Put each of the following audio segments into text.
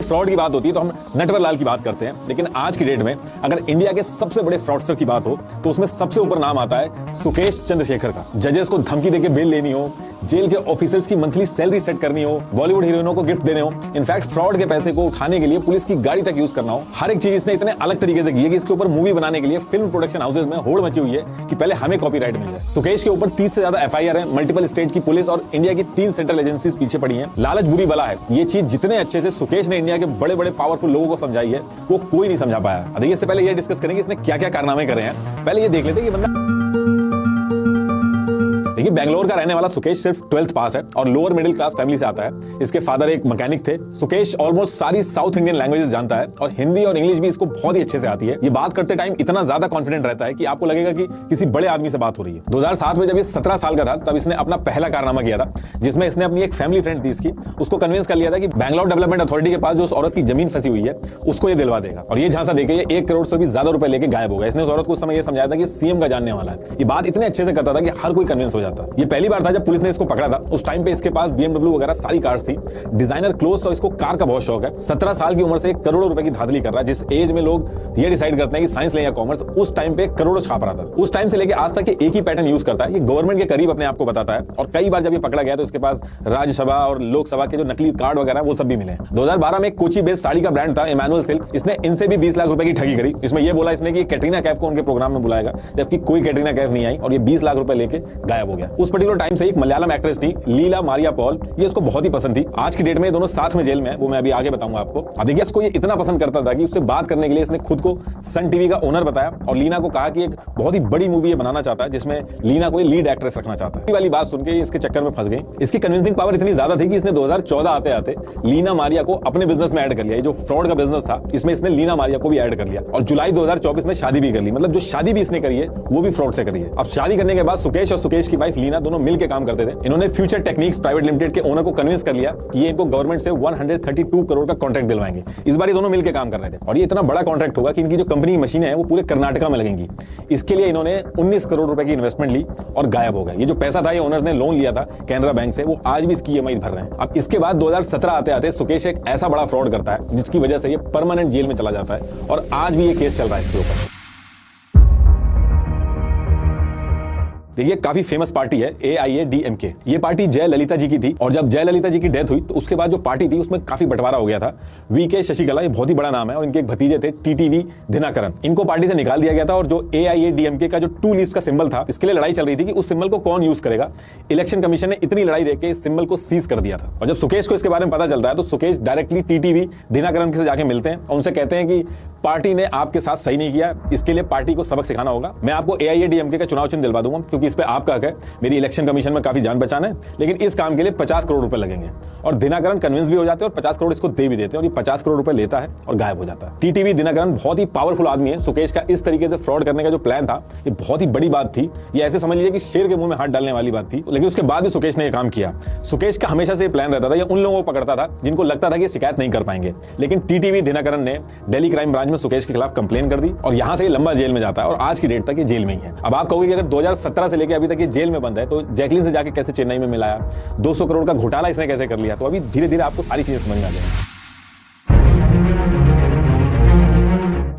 Fraud की बात होती है तो हम नटवर लाल की बात करते हैं, लेकिन आज की डेट में अगर इंडिया के सबसे बड़े फ्रॉडस्टर की बात हो तो उसमें सबसे ऊपर नाम आता है सुकेश चंद्रशेखर का। जजेस को धमकी देके बेल लेनी हो, जेल के ऑफिसर्स की मंथली सैलरी सेट करनी हो, बॉलीवुड हीरोइनों को गिफ्ट देने हो, इनफैक्ट फ्रॉड के पैसे को उठाने के लिए पुलिस की गाड़ी तक यूज करना हो, हर एक चीज इसने इतने अलग तरीके से की है कि इसके ऊपर मूवी बनाने के लिए फिल्म प्रोडक्शन हाउसेज में होड़ मची हुई है कि पहले हमें कॉपीराइट मिल जाए। सुकेश के ऊपर 30 से ज्यादा एफआईआर है, मल्टीपल स्टेट की पुलिस और इंडिया की 3 सेंट्रल एजेंसीज पीछे पड़ी हैं। लालच बुरी बला है, ये चीज जितने अच्छे से सुकेश ने इंडिया के बड़े बड़े पावरफुल लोगों को समझाई है वो कोई नहीं समझा पाया। देखिए, इससे पहले ये डिस्कस करेंगे इसने क्या क्या कारनामे करे हैं, पहले ये देख लेते हैं कि बंदा। देखिए, बेंगलोर का रहने वाला सुकेश सिर्फ 12th पास है और लोअर मिडिल क्लास फैमिली से आता है। इसके फादर एक मैकेनिक थे। सुकेश ऑलमोस्ट सारी साउथ इंडियन लैंग्वेजेस जानता है और हिंदी और इंग्लिश भी इसको बहुत ही अच्छे से आती है। ये बात करते टाइम इतना ज्यादा कॉन्फिडेंट रहता है कि आपको लगेगा कि किसी बड़े आदमी से बात हो रही है। 2007 में जब ये 17 साल का था तब इसने अपना पहला कारनामा किया था, जिसमें इसने अपनी एक फैमिली फ्रेंड थी इसकी, उसको कन्विंस कर लिया था कि बैंगलोर डेवलपमेंट अथॉरिटी के पास जो उस औरत की जमीन फंसी हुई है उसको ये दिलवा देगा। और ये झांसा देके ये 1 करोड़ से भी ज्यादा रुपए लेके गायब हो गया। इसने उस औरत को उस समय ये समझाया था कि सीएम का जानने वाला है। ये बात इतने अच्छे से करता था कि हर कोई कन्विंस हो जाता। ये पहली बार था जब पुलिस ने इसको पकड़ा था। उस टाइम पे इसके पास BMW वगैरह सारी कार्स थी, डिजाइनर क्लोथ्स और इसको कार का बहुत शौक है। 17 साल की उम्र से करोड़ों रुपए की धांधली कर रहा है। जिस एज में लोग ये डिसाइड करते हैं कि साइंस ले या कॉमर्स, उस टाइम पे करोड़ों छाप रहा था। उस टाइम से लेके आज तक एक ही पैटर्न यूज करता है। ये गवर्नमेंट के करीब अपने आप को बताता है और कई बार जब ये पकड़ा गया तो इसके पास राज्यसभा और लोकसभा के जो नकली कार्ड वगैरह वो सब भी मिले। 2012 में कोची बेस्ड साड़ी का ब्रांड था इमैनुअल सिल्क, इसने इनसे भी 20 लाख रुपए की ठगी करी। इसमें ये बोला इसने कि कैटरीना कैफ को उनके प्रोग्राम में बुलाएगा, जबकि कोई कैटरीना कैफ नहीं आई और ये 20 लाख रुपए लेके गायब हो गया। उस पर्टिकुलर टाइम से एक मलयालम एक्ट्रेस थी लीला मारिया पॉल, ये इसको बहुत ही पसंद थी। आज की डेट में ये दोनों साथ में जेल में है, वो मैं अभी आगे बताऊंगा आपको। अब देखिए, इसको ये इतना पसंद करता था कि उससे बात करने के लिए इसने खुद को सन टीवी का ओनर बताया और लीना को कहा कि एक बहुत ही बड़ी मूवी ये बनाना चाहता है जिसमें लीना को लीड एक्ट्रेस रखना चाहता है। ये वाली बात सुन के इसके चक्कर में फंस गई। इसकी कन्विंसिंग पावर इतनी ज्यादा थी कि इसने 2014 आते आते लीना मारिया को अपने बिजनेस में ऐड कर लिया। ये जो फ्रॉड का बिजनेस था इसमें इसने लीना मारिया को भी ऐड कर लिया और जुलाई 2024 में शादी भी कर ली। मतलब जो शादी भी इसने करी है वो भी फ्रॉड से करी है। अब शादी करने के बाद सुकेश और सुकेश की वाइफ लीना दोनों मिलकर काम करते थे। इन्होंने फ्यूचर टेक्निक्स प्राइवेट लिमिटेड के ओनर को कन्विंस कर लिया कि ये इनको गवर्नमेंट से 132 करोड़ का कॉन्ट्रैक्ट दिलवाएंगे। इस बार ये दोनों मिलकर काम कर रहे थे और ये इतना बड़ा कॉन्ट्रैक्ट होगा कि इनकी जो कंपनी की मशीनें हैं वो पूरे कर्नाटका में लगेंगी। इसके लिए इन्होंने 19 करोड़ रुपए की इन्वेस्टमेंट ली और गायब हो गए। ये जो पैसा था ये ओनर्स ने लोन लिया था कैनरा बैंक से, वो आज भी इसकी ईएमआई भर रहे हैं। अब इसके बाद 2017 आते आते सुकेश एक ऐसा बड़ा फ्रॉड करता है जिसकी वजह से ये परमानेंट जेल में चला जाता है और आज भी ये केस चल रहा है इसके ऊपर। देखिए, काफी फेमस पार्टी है AIADMK। ये पार्टी जयललिता जी की थी और जब जयललिता जी की डेथ हुई तो उसके बाद जो पार्टी थी उसमें काफी बंटवारा हो गया था। VK शशिकला, ये बहुत ही बड़ा नाम है, और इनके एक भतीजे थे TTV दिनाकरन। इनको पार्टी से निकाल दिया गया था और जो AIADMK का जो 2 लीव्स का सिंबल था इसके लिए लड़ाई चल रही थी कि उस सिंबल को कौन यूज करेगा। इलेक्शन कमीशन ने इतनी लड़ाई देकर इस सिंबल को सीज कर दिया था और जब सुकेश को इसके बारे में पता चलता है तो सुकेश डायरेक्टली TTV दिनाकरन से जाके मिलते हैं और उनसे कहते हैं कि पार्टी ने आपके साथ सही नहीं किया, इसके लिए पार्टी को सबक सिखाना होगा। मैं आपको AIADMK का चुनाव चिन्ह दिलवा दूंगा क्योंकि इस पे आपका हक है। मेरी इलेक्शन कमीशन में काफी जान पहचान है, लेकिन इस काम के लिए 50 करोड़ रुपए लगेंगे। और दिनाकरन कन्विंस भी हो जाते हैं और 50 करोड़ इसको दे भी देते हैं और ये 50 करोड़ रुपए लेता है और गायब हो जाता है। TTV दिनाकरन बहुत ही पावरफुल आदमी है। सुकेश का इस तरीके से फ्रॉड करने का जो प्लान था ये बहुत ही बड़ी बात थी। ये ऐसे समझ लीजिए कि शेर के मुंह में हाथ डालने वाली बात थी, लेकिन उसके बाद भी सुकेश ने यह काम किया। सुकेश का हमेशा से प्लान रहता था, ये उन लोगों को पकड़ता था जिनको लगता था कि शिकायत नहीं कर पाएंगे, लेकिन TTV दिनाकरन ने दिल्ली क्राइम ब्रांच में सुकेश के खिलाफ कंप्लेन कर दी और यहां से लंबा जेल में जाता है और आज की डेट तक ये जेल में ही है। अब आप कहोगे कि अगर 2017 से लेकर अभी तक ये जेल में बंद है तो जैकलिन से जाके कैसे चेन्नई में मिलाया, 200 करोड़ का घोटाला इसने कैसे कर लिया, तो अभी धीरे धीरे आपको सारी चीजें समझ में आ जाएंगी।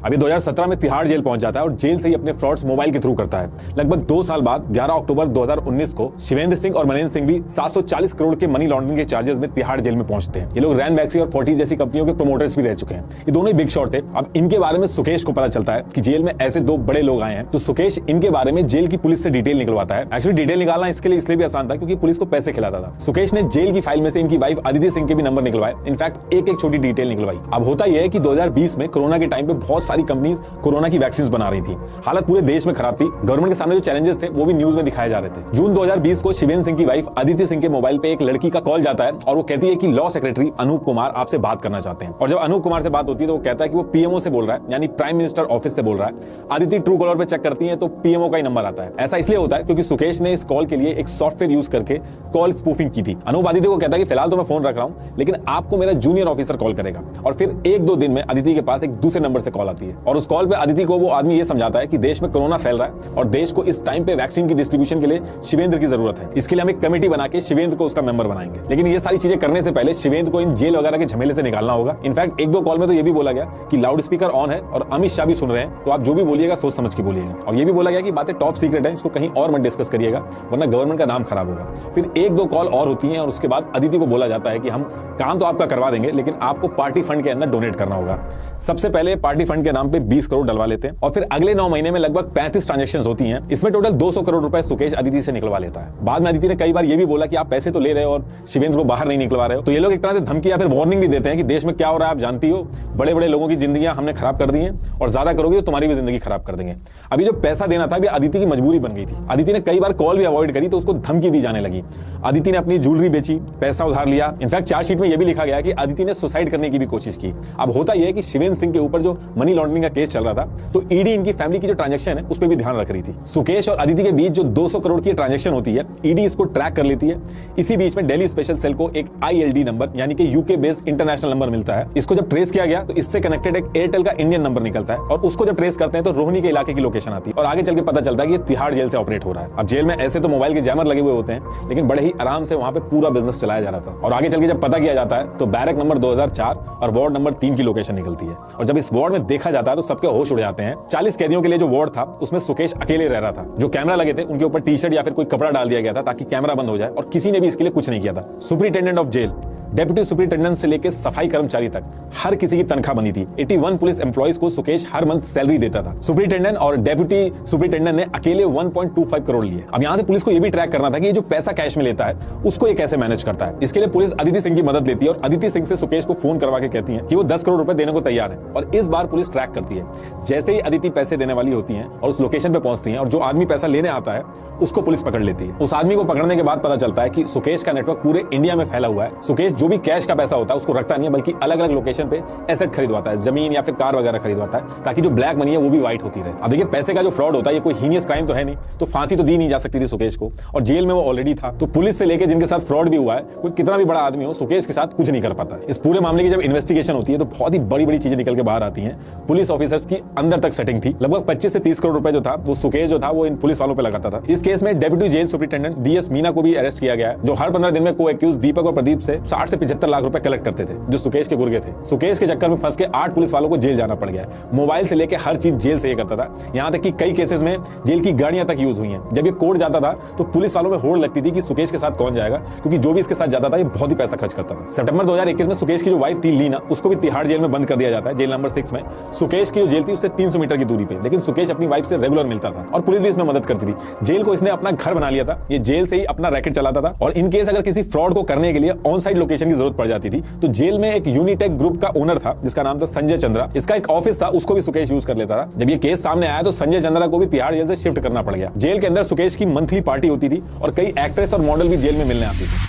अभी 2017 में तिहाड़ जेल पहुंच जाता है और जेल से ही अपने फ्रॉड्स मोबाइल के थ्रू करता है। लगभग 2 साल बाद 11 अक्टूबर 2019 को शिवेंद्र सिंह और मनेंद्र सिंह भी 740 करोड़ के मनी लॉन्ड्रिंग के चार्जेस में तिहाड़ जेल में पहुंचते हैं। ये लोग रैन बैक्सी और फोर्टीज जैसी कंपनियों के प्रोमोटर्स भी रह चुके हैं। ये दोनों ही बिग शॉट थे। अब इनके बारे में सुकेश को पता चलता है कि जेल में ऐसे 2 बड़े लोग आए हैं, तो सुकेश इनके बारे में जेल की पुलिस से डिटेल निकलवाता है। एक्चुअली डिटेल निकालना इसके लिए इसलिए भी आसान था क्योंकि पुलिस को पैसे खिलाता था। सुकेश ने जेल की फाइल में से इनकी वाइफ अदिति सिंह के भी नंबर निकलवाए, इनफैक्ट एक छोटी डिटेल निकलवाई। अब होता यह है कि 2020 में कोरोना के टाइम पे बहुत सारी कंपनीज कोरोना की वैक्सीन बना रही थी। हालत पूरे देश में खराब थी। गवर्नमेंट के सामने जो चैलेंजेस थे वो भी न्यूज में दिखाए जा रहे थे। जून 2020 को शिवेंद्र सिंह की वाइफ अदिति सिंह के मोबाइल पे एक लड़की का कॉल जाता है और वो कहती है कि लॉ सेक्रेटरी अनूप कुमार आपसे बात करना चाहते हैं। और जब अनूप कुमार से बात होती है तो वो कहता है कि वो PMO से बोल रहा है, यानी प्राइम मिनिस्टर ऑफिस से बोल रहा है। अदिति ट्रू कॉलर पे चेक करती है तो PMO का ही नंबर आता है। ऐसा इसलिए होता है क्योंकि सुकेश ने इस कॉल के लिए एक सॉफ्टवेयर यूज करके कॉल स्पूफिंग की थी। अनूप अदिति को कहता है कि फिलहाल तो मैं फोन रख रहा हूं, लेकिन आपको मेरा जूनियर ऑफिसर कॉल करेगा। और फिर 1-2 दिन में अदिति के पास एक दूसरे नंबर से कॉल आती है है और उस कॉल पे अदिति को वो आदमी ये समझाता है कि देश में कोरोना फैल रहा है और देश को इस टाइम पे वैक्सीन की डिस्ट्रीब्यूशन के लिए शिवेंद्र की जरूरत है। इसके लिए हम एक कमेटी बना के शिवेंद्र को उसका मेंबर बनाएंगे। लेकिन ये सारी चीजें करने से पहले शिवेंद्र को इन जेल वगैरह के झमेले से निकालना होगा। इनफैक्ट एक दो कॉल में तो ये भी बोला गया कि लाउड स्पीकर ऑन है और अमित शाह भी सुन रहे हैं, तो आप जो भी बोलिएगा सोच समझ के बोलिएगा। और ये भी बोला गया कि बातें टॉप सीक्रेट है, इसको कहीं और मत डिस्कस करिएगा वरना गवर्नमेंट का नाम खराब होगा। फिर एक दो कॉल और होती हैं और उसके बाद अदिति को बोला जाता है कि हम काम तो आपका करवा देंगे लेकिन आपको पार्टी फंड के अंदर डोनेट करना होगा। सबसे पहले पार्टी फंड के नाम पे 20 करोड़ डलवा लेते हैं और फिर अगले 9 महीने में लगभग 35 ट्रांजैक्शंस होती हैं। इसमें टोटल 200 करोड़ रुपए सुकेश अदिति से निकलवा लेता है। बाद में अदिति ने कई बार ये भी बोला कि आप पैसे तो ले रहे हो और शिवेंद्र को बाहर नहीं निकलवा रहे हो। तो ये लोग एक तरह से धमकी या फिर वार्निंग भी देते हैं कि देश में क्या हो रहा है आप जानती हो, बड़े बड़े लोगों की जिंदगियां हमने खराब कर दी हैं और ज्यादा करोगे तो तुम्हारी भी जिंदगी खराब कर देंगे। अभी जो पैसा देना था अदिति की मजबूरी बन गई थी। अदिति ने कई बार कॉल भी अवॉइड करी तो उसको धमकी दी जाने लगी। अदिति ने अपनी ज्वेलरी बेची, पैसा उधार लिया। इनफैक्ट चार्जशीट में यह भी लिखा गया कि अदिति ने सुसाइड करने की भी कोशिश की। अब होता यह है कि शिवेंद्र सिंह के ऊपर जो मनी लॉन्ड्रिंग का केस चल रहा था तो ईडी इनकी फैमिली की जो ट्रांजैक्शन है उस पर भी ध्यान रख रही थी। सुकेश और अदिति के बीच जो 200 करोड़ की ट्रांजैक्शन होती है ईडी इसको ट्रैक कर लेती है। इसी बीच में दिल्ली स्पेशल सेल को एक ILD नंबर यानी कि यूके बेस्ड इंटरनेशनल नंबर मिलता है। इसको जब ट्रेस किया गया तो इससे कनेक्टेड एक एयरटेल का इंडियन नंबर निकलता है और उसको जब ट्रेस करते हैं तो रोहिणी के इलाके की लोकेशन आती है और आगे चल के पता चलता है कि ये तिहाड़ जेल से ऑपरेट हो रहा है। अब जेल में ऐसे तो मोबाइल के जैमर लगे हुए होते हैं लेकिन बड़े ही आराम से वहां पे पूरा बिजनेस चलाया जा रहा था। और आगे चल के जब पता किया जाता है तो बैरक नंबर 2004 और वार्ड नंबर 3 की लोकेशन निकलती है और जब इस वार्ड में देखा जाता है तो सबके होश उड़ जाते हैं। 40 कैदियों के लिए जो वार्ड था उसमें सुकेश अकेले रह रहा था। जो कैमरा लगे थे उनके ऊपर टी-शर्ट या फिर कोई कपड़ा डाल दिया गया था ताकि कैमरा बंद हो जाए और किसी ने भी इसके लिए कुछ नहीं किया था। Superintendent of jail, deputy superintendent से लेकर सफाई कर्मचारी तक हर किसी की तनख्वाह बनी थी। 81 पुलिस एम्प्लॉइज को सुकेश हर मंथ सैलरी देता था। सुपरिटेंडेंट और डेप्यूटी सुपरिटेंडेंट ने अकेले 1.25 करोड़ लिए। अब यहां से पुलिस को यह भी ट्रैक करना था कि ये जो पैसा कैश में लेता है उसको ये कैसे मैनेज करता है। इसके लिए पुलिस अदिति सिंह की मदद लेती है और अदिति सिंह से सुकेश को फोन करवा के कहती है कि वो 10 करोड़ रुपए देने को तैयार है। और इस बार पुलिस ट्रैक करती है। जैसे ही अदिति पैसे देने वाली होती है और उस लोकेशन पे पहुंचती है और जो आदमी पैसा लेने आता है उसको पुलिस पकड़ लेती है। उस आदमी को पकड़ने के बाद पता चलता है कि सुकेश का नेटवर्क पूरे इंडिया में फैला हुआ है। सुकेश जो भी कैश का पैसा होता है उसको रखता नहीं है बल्कि अलग अलग लोकेशन पे एसेट खरीदवाता है, जमीन या फिर कार वगैरह खरीदवाता है ताकि जो ब्लैक मनी है वो भी व्हाइट होती रहे। अब देखिए पैसे का जो फ्रॉड होता है ये कोई हीनियस क्राइम तो है नहीं, तो फांसी तो दी नहीं जा सकती थी सुकेश को और जेल में वो ऑलरेडी था। तो पुलिस से लेकर जिनके साथ फ्रॉड भी हुआ है कोई कितना भी बड़ा आदमी हो सुकेश के साथ कुछ नहीं कर पाता। इस पूरे मामले की जब इन्वेस्टिगेशन होती है तो बहुत ही बड़ी बड़ी चीजें निकल के बाहर आती हैं। पुलिस ऑफिसर्स की अंदर तक सेटिंग थी। लगभग 25 से 30 करोड़ रुपए जो था वो सुकेश जो था वो इन पुलिस वालों पे लगाता था। इस केस में deputy jail superintendent DS Meena को भी अरेस्ट किया गया है जो हर 15 दिन में को एक्यूज दीपक और प्रदीप से 60 से 75 लाख रुपए कलेक्ट करते थे जो सुकेश के गुर्गे थे। सुकेश के चक्कर में फंस के 8 पुलिस वालों को जेल जाना पड़ गया। मोबाइल से लेकर हर चीज जेल से ये करता था। यहां तक कि कई केसेस में जेल की गाड़ियां तक यूज हुई हैं। जब ये कोर्ट जाता था तो पुलिस वालों में होड़ लगती थी कि सुकेश के साथ कौन जाएगा क्योंकि जो भी इसके साथ जाता था ये बहुत ही पैसा खर्च करता था। सितंबर 2021 में सुकेश की जो वाइफ थी लीना उसको भी तिहाड़ जेल में बंद कर दिया जाता है, जेल नंबर 6 में। सुकेश की जो जेल थी उससे 300 मीटर की दूरी पे, लेकिन सुकेश अपनी वाइफ से रेगुलर मिलता था और पुलिस भी इसमें मदद करती थी। जेल को इसने अपना घर बना लिया था, ये जेल से ही अपना रैकेट चलाता था और इन केस अगर किसी फ्रॉड को करने के लिए ऑन साइड लोकेशन की जरूरत पड़ जाती थी तो जेल में एक यूनिटेक ग्रुप का ओनर था जिसका नाम था संजय चंद्रा। इसका एक ऑफिस था उसको भी सुकेश यूज कर लेता था। जब ये केस सामने आया तो संजय चंद्रा को भी तिहाड़ जेल से शिफ्ट करना पड़ गया। जेल के अंदर सुकेश की मंथली पार्टी होती थी और कई एक्ट्रेस और मॉडल भी जेल में मिलने आती थी।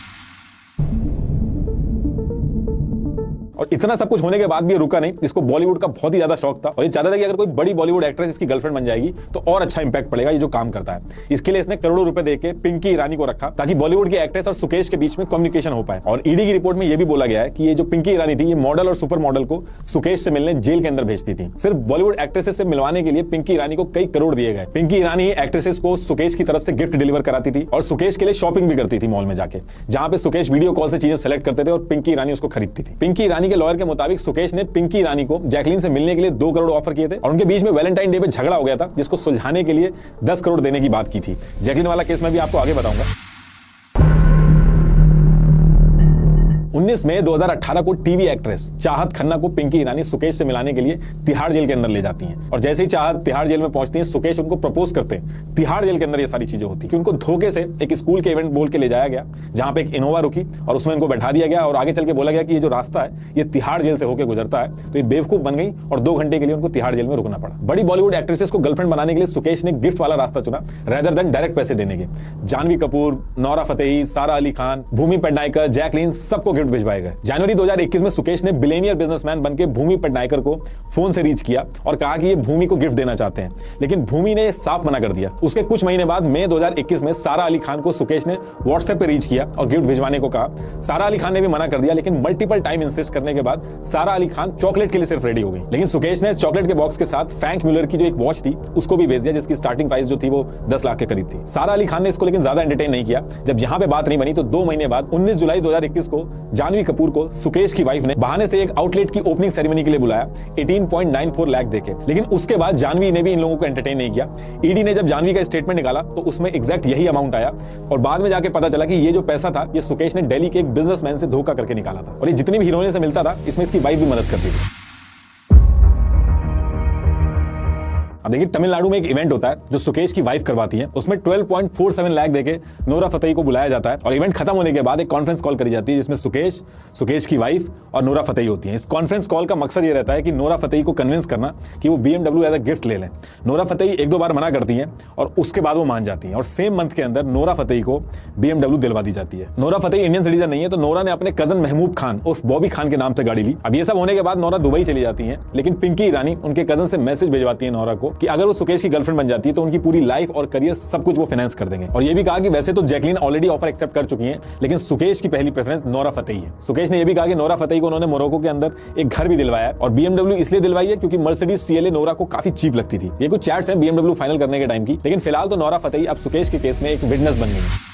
और इतना सब कुछ होने के बाद भी ये रुका नहीं। इसको बॉलीवुड का बहुत ही ज्यादा शौक था और ये चाहता था कि अगर कोई बड़ी बॉलीवुड एक्ट्रेस इसकी गर्लफ्रेंड बन जाएगी तो और अच्छा इंपैक्ट पड़ेगा ये जो काम करता है। इसके लिए इसने करोड़ों रुपए देके पिंकी ईरानी को रखा ताकि बॉलीवुड की एक्ट्रेस और सुकेश के बीच में कम्युनिकेशन हो पाए। और ईडी की रिपोर्ट में यह भी बोला गया है कि ये जो पिंकी ईरानी थी ये मॉडल और सुपर मॉडल को सुकेश से मिलने जेल के अंदर भेजती थी। सिर्फ बॉलीवुड एक्ट्रेसेस से मिलवाने के लिए पिंकी ईरानी को कई करोड़ दिए गए। पिंकी ईरानी एक्ट्रेसेस को सुकेश की तरफ से गिफ्ट डिलीवर कराती थी और सुकेश के लिए शॉपिंग भी करती थी मॉल में जाके, जहां पे सुकेश वीडियो कॉल से चीजें सेलेक्ट करते थे और पिंकी ईरानी उसको खरीदती थी। पिंकी ईरानी के लॉयर के मुताबिक सुकेश ने पिंकी ईरानी को जैकलीन से मिलने के लिए 2 करोड़ ऑफर किए थे और उनके बीच में वैलेंटाइन डे पे झगड़ा हो गया था जिसको सुलझाने के लिए 10 करोड़ देने की बात की थी। जैकलीन वाला केस मैं भी आपको आगे बताऊंगा। 19 मई 2018 को टीवी एक्ट्रेस चाहत खन्ना को पिंकी ईरानी सुकेश से मिलाने के लिए तिहाड़ जेल के अंदर ले जाती हैं और जैसे ही चाहत तिहाड़ जेल में पहुंचती हैं सुकेश उनको प्रपोज करते हैं। तिहाड़ जेल के अंदर ये सारी चीजें होती कि उनको धोखे से एक स्कूल के इवेंट बोल के ले जाया गया जहां पे एक इनोवा रुकी और उसमें इनको बैठा दिया गया और आगे चल के बोला गया कि ये जो रास्ता है ये तिहाड़ जेल से होकर गुजरता है। तो ये बेवकूफ बन गई और 2 घंटे के लिए उनको तिहाड़ जेल में रुकना पड़ा। बड़ी बॉलीवुड एक्ट्रेसेस को गर्लफ्रेंड बनाने के लिए सुकेश ने गिफ्ट वाला रास्ता चुना रेदर देन डायरेक्ट पैसे देने के। जानवी कपूर, नौरा फतेही, सारा अली खान, भूमि पेडनेकर, जैकलीन सबको गिफ्ट भिजवाए गए। जनवरी 2021 में सुकेश ने बिलियनियर बिजनेसमैन बनकर भूमि पटनायकर को फोन से रीच किया और कहा कि ये भूमि को गिफ्ट देना चाहते हैं, लेकिन भूमि ने साफ मना कर दिया। उसके कुछ महीने बाद मई 2021 में सारा अली खान को सुकेश ने व्हाट्सएप पे रीच किया और गिफ्ट भिजवाने को कहा। सारा अली खान ने भी मना कर दिया, लेकिन मल्टीपल टाइम इंसिस्ट करने के बाद सारा अली खान चॉकलेट के लिए सिर्फ रेडी हो गई। लेकिन सुकेश ने इस चॉकलेट के बॉक्स के साथ फ्रैंक म्यूलर की जो एक वॉच थी उसको भी भेज दिया, जिसकी स्टार्टिंग प्राइस जो थी वो 10 लाख के करीब थी। सारा अली खान ने इसको लेकिन ज्यादा एंटरटेन नहीं किया। जब यहाँ पे बात नहीं बनी तो 2 महीने बाद 19 जुलाई 2021 को जानवी कपूर को सुकेश की वाइफ ने बहाने से एक आउटलेट की ओपनिंग सेरेमनी के लिए बुलाया 18.94 लाख देके। लेकिन उसके बाद जानवी ने भी इन लोगों को एंटरटेन नहीं किया। ईडी ने जब जानवी का स्टेटमेंट निकाला तो उसमें एग्जैक्ट यही अमाउंट आया और बाद में जाके पता चला कि ये जो पैसा था ये सुकेश ने दिल्ली के एक बिजनेसमैन से धोखा करके निकाला था और ये जितनी भी हीरोइन से मिलता था इसमें इसकी वाइफ भी मदद करती थी। अब देखिए, तमिलनाडु में एक इवेंट होता है जो सुकेश की वाइफ करवाती है। उसमें 12.47 लाख देके नोरा फतेही को बुलाया जाता है और इवेंट खत्म होने के बाद एक कॉन्फ्रेंस कॉल करी जाती है जिसमें सुकेश की वाइफ और नोरा फतेही होती है। इस कॉन्फ्रेंस कॉल का मकसद ये रहता है कि नोरा फतेही को कन्विंस करना कि वो BMW एज अ गिफ्ट ले लें। नोरा फतेही 1-2 बार मना करती हैं और उसके बाद वो मान जाती हैं और सेम मंथ के अंदर नोरा फतेही को BMW दिलवा दी जाती है। नोरा फतेही इंडियन सिटीजन नहीं है, तो नोरा ने अपने कजन महमूद खान उर्फ बॉबी खान के नाम से गाड़ी ली। अब ये सब होने के बाद नोरा दुबई चली जाती है, लेकिन पिंकी ईरानी उनके कजन से मैसेज भिजवाती है नोरा को कि अगर वो सुकेश गर्लफ्रेंड बन जाती है तो उनकी पूरी लाइफ और करियर सब कुछ वो फाइनेंस कर देंगे। और ये भी कहा कि वैसे तो जैकलीन ऑलरेडी ऑफर एक्सेप्ट कर चुकी हैं, लेकिन सुकेश की पहली प्रेफरेंस नोरा फतेही है। सुकेश ने ये भी कहा कि नोरा फतेही को उन्होंने मोरक्को के अंदर एक घर भी दिलवाया है और BMW इसलिए दिलवाई है क्योंकि मर्सिडीज CLA नोरा को काफी चीप लगती थी। ये कुछ चैट्स हैं BMW फाइनल करने के टाइम की, लेकिन फिलहाल तो नोरा फतेही अब सुकेश के केस में एक विटनेस बन गई है।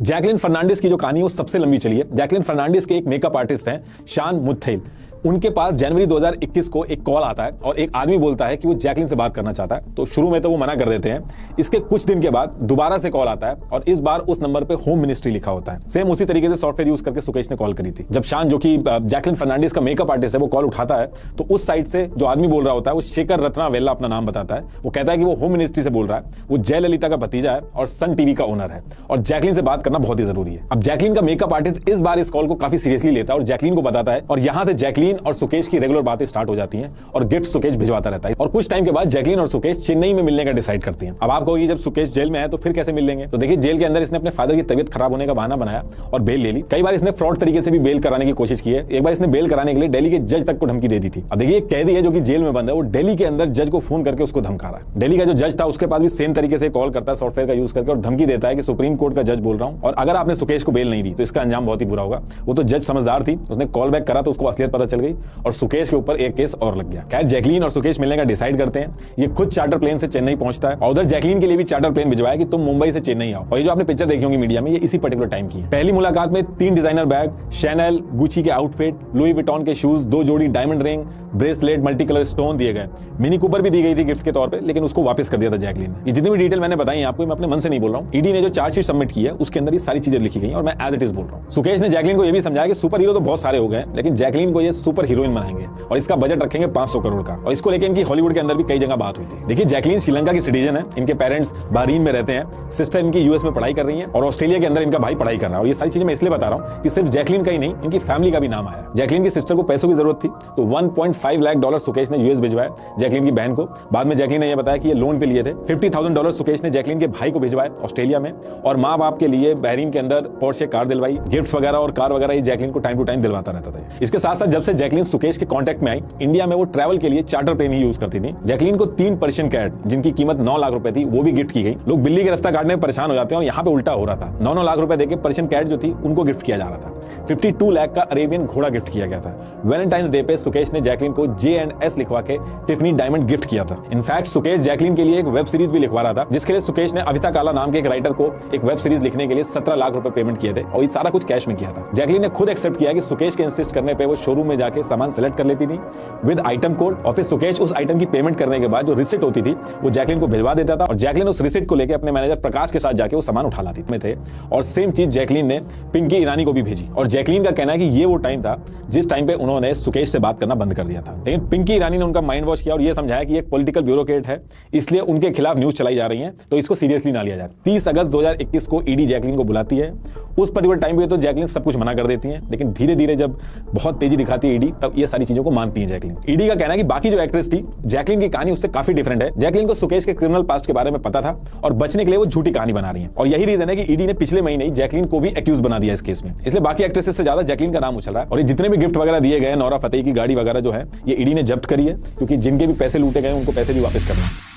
जैकलीन फर्नांडिस की जो कहानी है वो सबसे लंबी चली है। जैकलीन फर्नांडिस के एक मेकअप आर्टिस्ट हैं शान मुथेल। उनके पास जनवरी 2021 को एक कॉल आता है और एक आदमी बोलता है कि वो जैकलीन से बात करना चाहता है। तो शुरू में तो वो मना कर देते हैं। इसके कुछ दिन के बाद दोबारा से कॉल आता है और इस बार उस नंबर पे होम मिनिस्ट्री लिखा होता है। सेम उसी तरीके से सॉफ्टवेयर यूज करके सुकेश ने कॉल करी थी। जब शान, जो कि जैकलीन फर्नांडिस का मेकअप आर्टिस्ट है, वो कॉल उठाता है तो उस साइड से जो आदमी बोल रहा होता है वो शेखर रत्ना वेल्ला अपना नाम बताता है। वो कहता है कि वो होम मिनिस्ट्री से बोल रहा है, वो जयललिता का भतीजा है और सन टीवी का ओनर है और जैकलीन से बात करना बहुत ही जरूरी है। अब जैकलीन का मेकअप आर्टिस्ट इस बार इस कॉल को काफी सीरियसली लेता है और जैकलीन को बताता है और यहां से जैकलीन और सुकेश की बातें स्टार्ट हो जाती हैं और गिफ्ट सुकेश भिजवाता रहता है। और कुछ टाइम के बाद जैकलीन और सुकेश चेन्नई में मिलने का डिसाइड करती हैं। अब आप कहोगे जब सुकेश जेल में है तो फिर कैसे मिल लेंगे? तो देखिए, जेल के अंदर इसने अपने फादर की तबीयत खराब होने का बहाना बनाया और बेल ले ली। कई बार इसने फ्रॉड तरीके से भी बेल कराने की कोशिश की है। एक बार इसने बेल कराने के लिए दिल्ली के जज तक को धमकी दे दी थी। अब देखिए, एक कैदी है जो कि जेल में बंद है, वो दिल्ली के अंदर जज को फोन करके उसको धमका रहा है। दिल्ली का जो जज था उसके पास भी सेम तरीके से कॉल करता है सॉफ्टवेयर का यूज करके और धमकी देता है कि सुप्रीम कोर्ट का जज बोल रहा हूं और अगर आपने सुकेश को बेल नहीं दी तो इसका अंजाम बहुत ही बुरा होगा। वो तो जज समझदार थी, उसने कॉल बैक करा तो उसको असलियत पता चल गई और सुकेश के ऊपर एक केस और लग गया। खैर, जैकलीन और सुकेश मिलने का डिसाइड करते हैं। ये खुद चार्टर प्लेन से चेन्नई पहुंचता है और उधर जैकलीन के लिए भी चार्टर प्लेन भिजवाया कि तुम मुंबई से चेन्नई आओ। और ये जो आपने पिक्चर देखी होंगी मीडिया में, ये इसी पर्टिकुलर टाइम की है। पहली मुलाकात में 3 डिजाइनर बैग, शैनल, गुची के आउटफिट, लुई विटॉन के शूज, 2 जोड़ी diamond ring, bracelet, multi colour stone दिए गए। मिनी कूपर भी दी गई थी गिफ्ट के तौर पे, लेकिन उसको वापस कर दिया था जैकलीन ने। ये जितनी भी डिटेल मैंने बताई आपको, मैं अपने मन से नहीं बोल रहा हूँ। ईडी ने जो चार्जशीट सबमिट की है उसके अंदर ये सारी चीजें लिखी गई और मैं एज इट इज बोल रहा हूँ। सुकेश ने जैकलीन को ये भी समझाया कि सुपर हीरो तो बहुत सारे हो गए, लेकिन जैकलीन को ये सुपर हीरोइन बनाएंगे और इसका बजट रखेंगे 500 करोड़ का। और इसको लेकर इनकी हॉलीवुड के अंदर भी कई जगह बात हुई थी। देखिए, जैकलीन श्रीलंका की सिटीजन है, इनके पेरेंट्स बहरीन में रहते हैं, सिस्टर इनकी यूएस में पढ़ाई कर रही है और ऑस्ट्रेलिया के अंदर इनका भाई पढ़ाई कर रहा है। और ये सारी चीजें मैं इसलिए बता रहा हूँ कि सिर्फ जैकलीन का ही नहीं, इनकी फैमिली का भी नाम आया। जैकलीन की सिस्टर को पैसों की जरूरत थी तो $1.5 लाख सुकेश ने यूएस भिजवाया जैकलीन की बहन को। बाद में जैकलीन ने यह बताया कि ये लोन पे लिए थे। $50,000 सुकेश ने जैकलीन के भाई को भिजवाए ऑस्ट्रेलिया में और माँ बाप के लिए बहरीन के अंदर पोर्शे कार दिलवाई। गिफ्ट्स वगैरह और कार वगैरह ये जैकलीन को टाइम टू टाइम दिलवाता रहता था। इसके साथ साथ जब से जैकलीन सुकेश के कॉन्टेक्ट में आई, इंडिया में वो ट्रैवल के लिए चार्टर प्लेन ही यूज करती थी। जैकलीन को 3 पर्शियन कैट जिनकी कीमत 9 लाख रुपए थी वो भी गिफ्ट की गई। लोग बिल्ली के रास्ता काटने में परेशान हो जाते हैं और यहाँ पे उल्टा हो रहा था। 9 लाख रुपए देके पर्शियन कैट जो थी उनको गिफ्ट किया जा रहा था। 52 लाख का अरेबियन घोड़ा गिफ्ट किया गया था। वैलेंटाइंस डे पे सुकेश ने जैकलीन को J&S लिखवा के टिफनी डायमंड गिफ्ट किया था। इनफैक्ट सुकेश जैकलीन के लिए एक वेब सीरीज भी लिखवा रहा था, जिसके लिए सुकेश ने अविता काला नाम के एक राइटर को एक वेब सीरीज लिखने के लिए 17 लाख रुपए पेमेंट किए थे और ये सारा कुछ कैश में किया था। जैकलीन ने खुद एक्सेप्ट किया कि सुकेश के इंसिस्ट करने पे वो शोरूम में जाके सामान सेलेक्ट कर लेती थी विद आइटम कोड और फिर सुकेश उस आइटम की पेमेंट करने के बाद जो रिसिप्ट होती थी वो जैकलीन को भिजवा देता था और जैकलीन उस रिसिप्ट को लेकर अपने मैनेजर प्रकाश के साथ जाके वो सामान उठा लाती थे। और सेम चीज जैकलीन ने पिंकी ईरानी को भी भेजी और जैकलीन का कहना है कि ये वो टाइम था जिस टाइम पे उन्होंने सुकेश से बात करना बंद कर दिया था। लेकिन पिंकी ईरानी ने उनका माइंड वॉश किया और ये समझाया कि एक पॉलिटिकल ब्यूरोक्रेट है, इसलिए उनके खिलाफ न्यूज चलाई जा रही है, तो इसको सीरियसली ना लिया जाए। 30 अगस्त 2021 को ईडी जैकलीन को बुलाती है। उस पर्टिकुलर टाइम पे तो जैकलीन सब कुछ मना कर देती है, लेकिन धीरे धीरे जब बहुत तेजी दिखाती है है ईडी, तब ये सारी चीजों को मानती है जैकलीन। ईडी का कहना है कि बाकी जो एक्ट्रेस थी, जैकलीन की कहानी उससे काफी डिफरेंट है। जैकलीन को सुकेश के क्रिमिनल पास्ट के बारे में पता था और बचने के लिए वो झूठी कहानी बना रही है, और यही रीजन है कि ईडी ने पिछले महीने ही जैकलीन को भी एक्यूज बना दिया इस केस में। इसलिए बाकी एक्ट्रेसेस से ज्यादा जैकलीन का नाम उछल रहा है। और ये जितने भी गिफ्ट वगैरह दिए गए, नौरा फतेही की गाड़ी वगैरह जो है, ये ईडी ने जब्त करी है, क्योंकि जिनके भी पैसे लूटे गए उनको पैसे भी वापस करना है।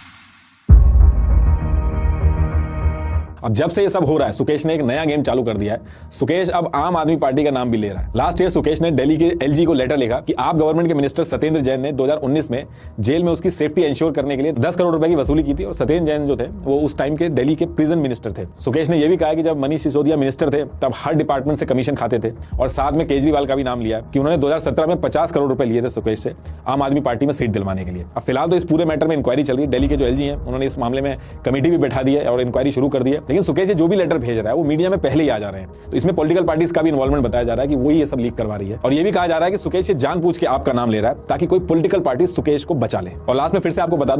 अब जब से ये सब हो रहा है, सुकेश ने एक नया गेम चालू कर दिया है। सुकेश अब आम आदमी पार्टी का नाम भी ले रहा है। लास्ट ईयर सुकेश ने दिल्ली के एलजी को लेटर लिखा कि आप गवर्नमेंट के मिनिस्टर सत्येंद्र जैन ने 2019 में जेल में उसकी सेफ्टी इंश्योर करने के लिए 10 करोड़ रुपए की वसूली की थी, और सत्येंद्र जैन जो थे वो उस टाइम के दिल्ली के प्रिजन मिनिस्टर थे। सुकेश ने यह भी कहा कि जब मनीष सिसोदिया मिनिस्टर थे तब हर डिपार्टमेंट से कमीशन खाते थे, और साथ में केजरीवाल का भी नाम लिया कि उन्होंने 2017 में 50 करोड़ रुपए लिए थे सुकेश से आम आदमी पार्टी में सीट दिलवाने के लिए। अब फिलहाल तो इस पूरे मैटर में इंक्वायरी चल रही है। दिल्ली के जो एलजी हैं उन्होंने इस मामले में कमेटी भी बैठा दी है और इंक्वायरी शुरू कर दी है। लेकिन सुकेश जो भी लेटर भेज रहा है वो मीडिया में पहले ही आ जा रहे हैं, तो इसमें पॉलिटिकल पार्टीज का भी इन्वॉल्वमेंट बताया जा रहा है कि वही ये सब लीक करवा रही है। और ये भी कहा जा रहा है कि सुकेश जानबूझ के आपका नाम ले रहा है ताकि कोई पॉलिटिकल पार्टी सुकेश को बचा ले। और लास्ट में फिर से आपको बता